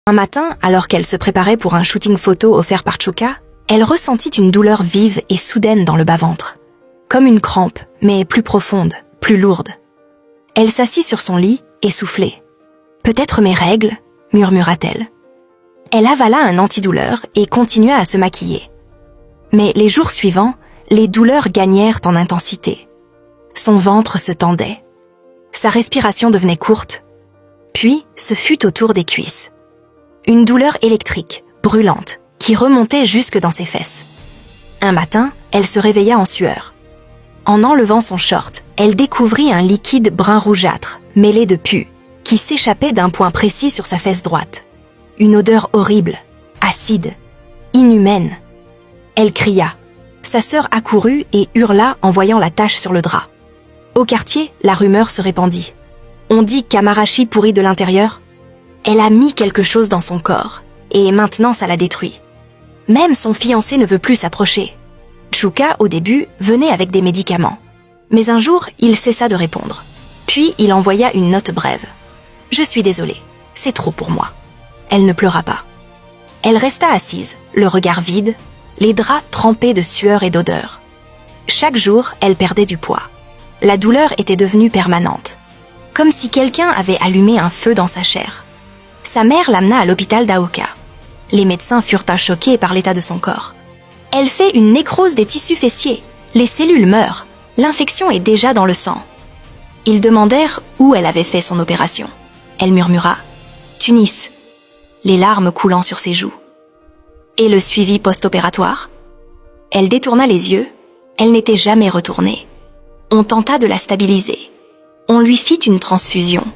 Un matin, alors qu'elle se préparait pour un shooting photo offert par Chuka, elle ressentit une douleur vive et soudaine dans le bas-ventre. Comme une crampe, mais plus profonde, plus lourde. Elle s'assit sur son lit, essoufflée. « Peut-être mes règles ?» murmura-t-elle. Elle avala un antidouleur et continua à se maquiller. Mais les jours suivants, les douleurs gagnèrent en intensité. Son ventre se tendait. Sa respiration devenait courte. Puis, ce fut au tour des cuisses. Une douleur électrique, brûlante, qui remontait jusque dans ses fesses. Un matin, elle se réveilla en sueur. En enlevant son short, elle découvrit un liquide brun rougeâtre, mêlé de pus, qui s'échappait d'un point précis sur sa fesse droite. Une odeur horrible, acide, inhumaine. Elle cria. Sa sœur accourut et hurla en voyant la tache sur le drap. Au quartier, la rumeur se répandit. On dit qu'Amarashi pourrit de l'intérieur. Elle a mis quelque chose dans son corps, et maintenant ça la détruit. Même son fiancé ne veut plus s'approcher. Chuka, au début, venait avec des médicaments. Mais un jour, il cessa de répondre. Puis il envoya une note brève. « Je suis désolée, c'est trop pour moi. » Elle ne pleura pas. Elle resta assise, le regard vide, les draps trempés de sueur et d'odeur. Chaque jour, elle perdait du poids. La douleur était devenue permanente. Comme si quelqu'un avait allumé un feu dans sa chair. Sa mère l'amena à l'hôpital d'Aoka. Les médecins furent choqués par l'état de son corps. Elle fait une nécrose des tissus fessiers. Les cellules meurent. L'infection est déjà dans le sang. Ils demandèrent où elle avait fait son opération. Elle murmura « Tunis », les larmes coulant sur ses joues. Et le suivi post-opératoire? Elle détourna les yeux. Elle n'était jamais retournée. On tenta de la stabiliser. On lui fit une transfusion.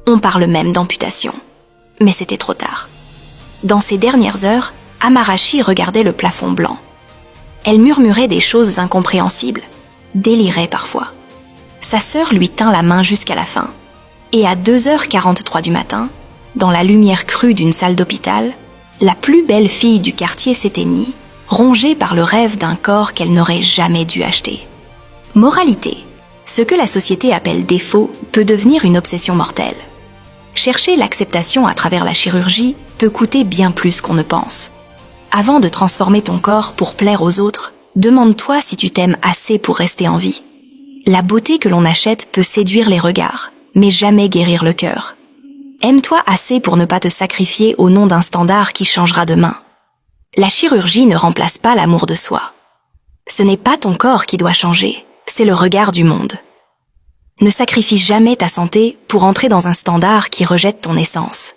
On parle même d'amputation. Mais c'était trop tard. Dans ces dernières heures, Amarashi regardait le plafond blanc. Elle murmurait des choses incompréhensibles, délirait parfois. Sa sœur lui tint la main jusqu'à la fin. Et à 2h43 du matin, dans la lumière crue d'une salle d'hôpital, la plus belle fille du quartier s'éteignit, rongée par le rêve d'un corps qu'elle n'aurait jamais dû acheter. Moralité, ce que la société appelle défaut peut devenir une obsession mortelle. Chercher l'acceptation à travers la chirurgie peut coûter bien plus qu'on ne pense. Avant de transformer ton corps pour plaire aux autres, demande-toi si tu t'aimes assez pour rester en vie. La beauté que l'on achète peut séduire les regards, mais jamais guérir le cœur. Aime-toi assez pour ne pas te sacrifier au nom d'un standard qui changera demain. La chirurgie ne remplace pas l'amour de soi. Ce n'est pas ton corps qui doit changer, c'est le regard du monde. Ne sacrifie jamais ta santé pour entrer dans un standard qui rejette ton essence.